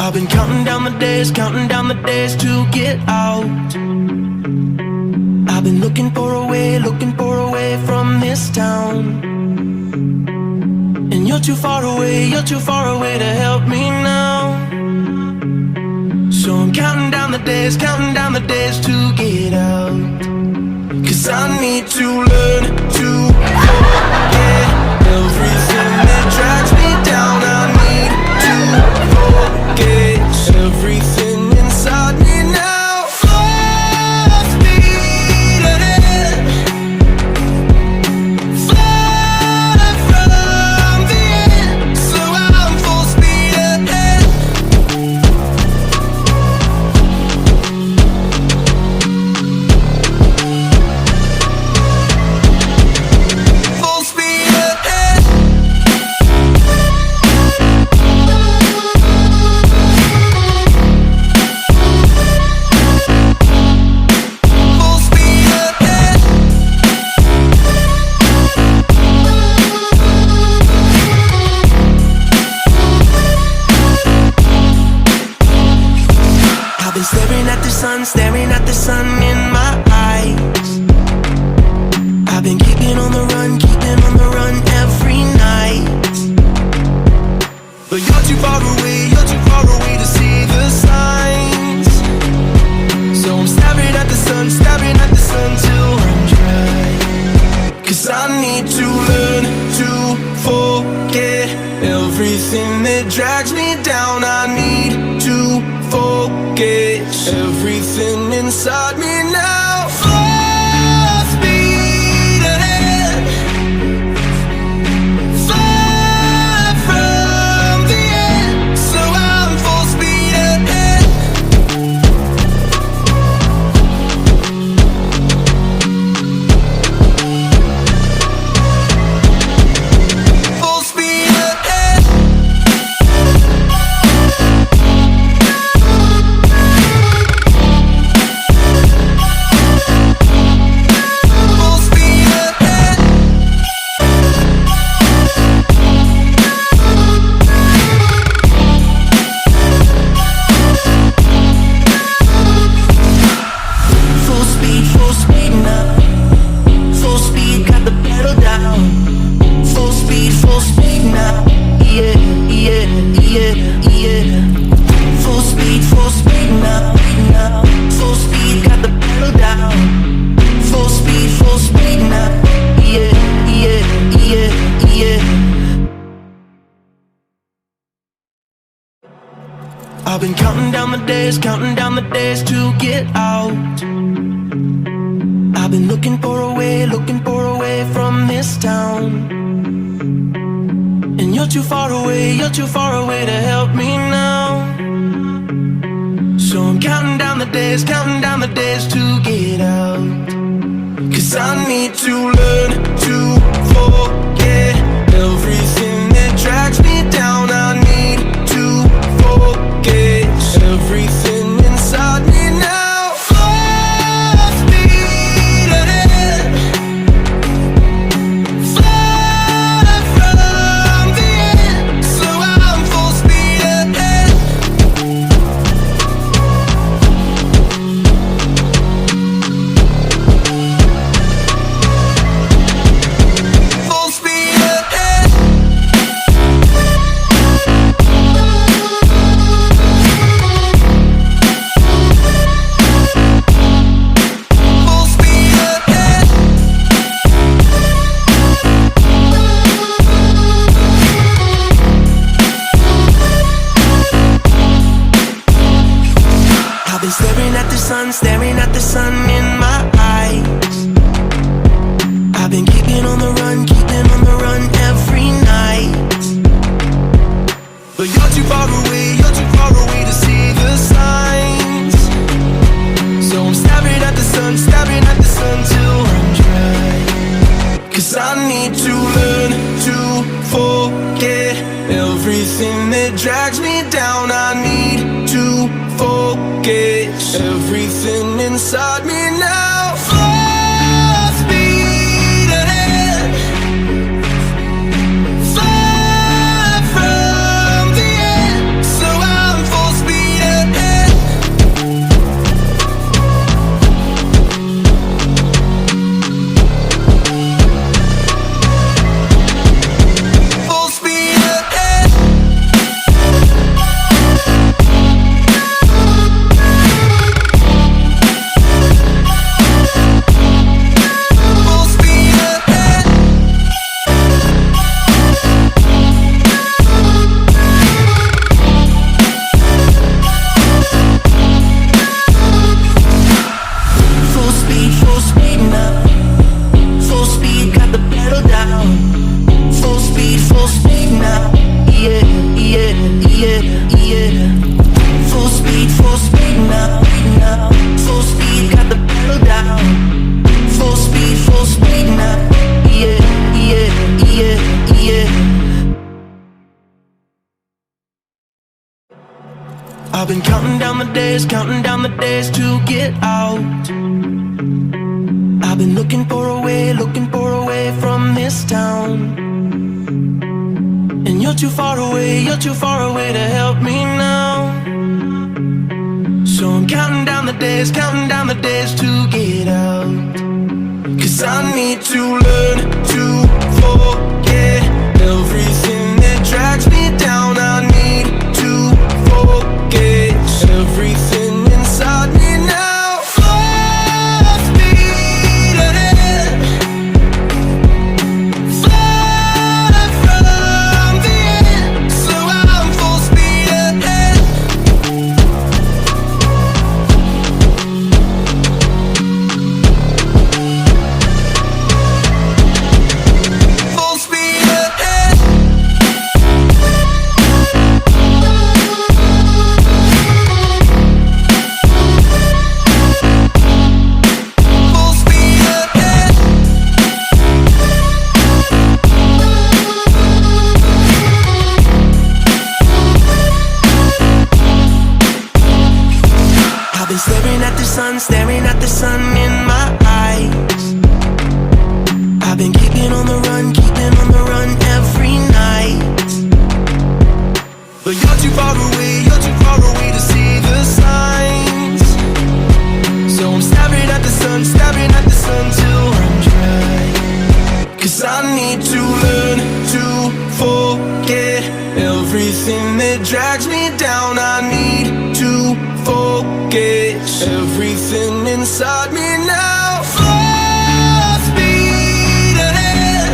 I've been counting down the days to get out. I've been looking for a way from this town. And you're too far away to help me now. So I'm counting down the days to get out. 'Cause I need to learn to forget everything that drags me down. I need to forget everything inside me now. Full speed ahead, fly from the end. So I'm full speed ahead. Full speed ahead. Full speed ahead. I've been staring at the sun in my eyes. I've been keeping on the run every night. But you're too far away to see the signs. So I'm staring at the sun till I'm dry. 'Cause I need to learn to forget everything that drags me down. I need to forget everything inside me now. Full speed ahead, fly from the end. So I'm full speed ahead. Full speed ahead. Full speed ahead. Full speed now. Full speed, got the pedal down. Full speed now. Yeah, yeah, yeah, yeah. Full speed now. Full speed, got the pedal down. Full speed now. Yeah, yeah, yeah, yeah. I've been counting down the days to get out. I've been looking for a way from this town. And you're too far away to help me now. So I'm counting down the days to get out. 'Cause I need to learn to forget everything that drags me down. I need to forget everything inside me now. Full speed ahead, fly from the end. So I'm full speed ahead. Full speed ahead. Full speed ahead. I've been staring at the sun in my eyes. I've been keeping on the run every night. But you're too far away to see the signs. So I'm staring at the sun till I'm dry. 'Cause I need to learn to forget everything that drags me down. I need to forget everything inside me now. Full speed ahead, fly from the end. So I'm full I've been counting down the days to get out. I've been looking for a way from this town. And you're too far away to help me now. So I'm counting down the days to get out. 'Cause I need to learn to forget everything that drags me down. I need to forget everything inside me now. Full speed ahead, far from the end. So I'm full speed ahead. Full speed ahead. Full speed ahead. I've been staring at the sun in my eyes. I've been keeping on the run every night. But you're too far away to see the signs. So I'm staring at the sun till I'm dry. 'Cause I need to learn to forget everything that drags me down. I need to forget everything inside me now. Full speed ahead,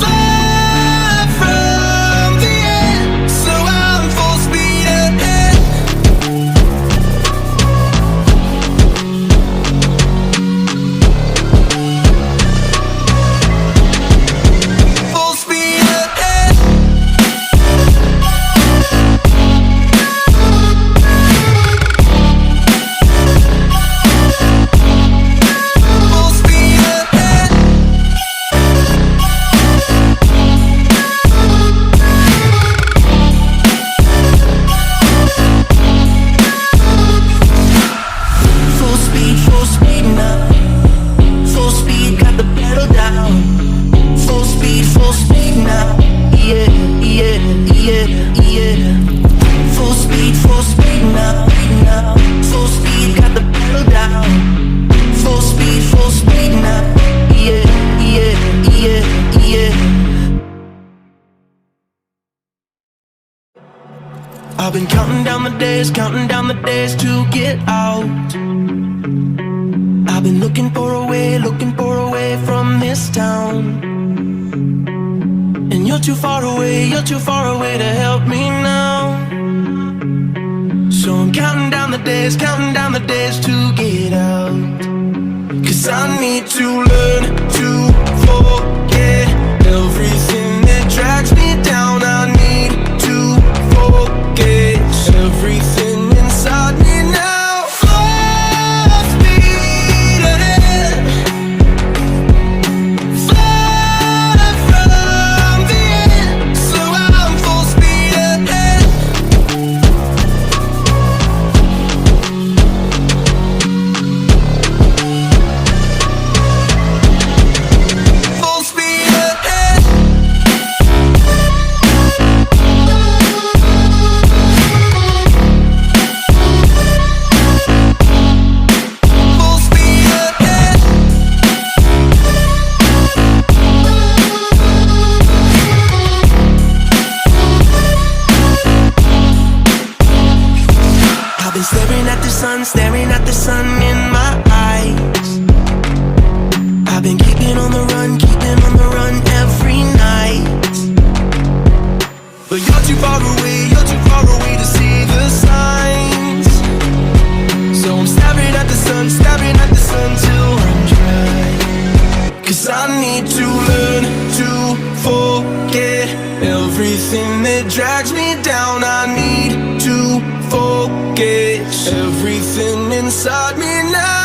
far from the end. So I'm full speed ahead. Full speed ahead. Full speed ahead. Full speed now. Full speed, got the pedal down. Full speed now. Yeah, yeah, yeah, yeah. Full speed now. Full speed, got the pedal down. Full speed now. Yeah, yeah, yeah, yeah. I've been counting down the days to get out. I've been looking for a way from this town. And you're too far away to help me now. So I'm counting down the days to get out. 'Cause I need to learn to forget everything that drags me down. I need to forget everything inside me now. Full speed ahead, far from the end. So I'm full speed ahead. Full speed ahead. Full speed ahead. I've been staring at the sun in my eyes. I've been keeping on the run every night. But you're too far away to see the signs. So I'm staring at the sun till I'm dry. 'Cause I need to learn to forget everything that drags me down. I need to forget everything inside me now.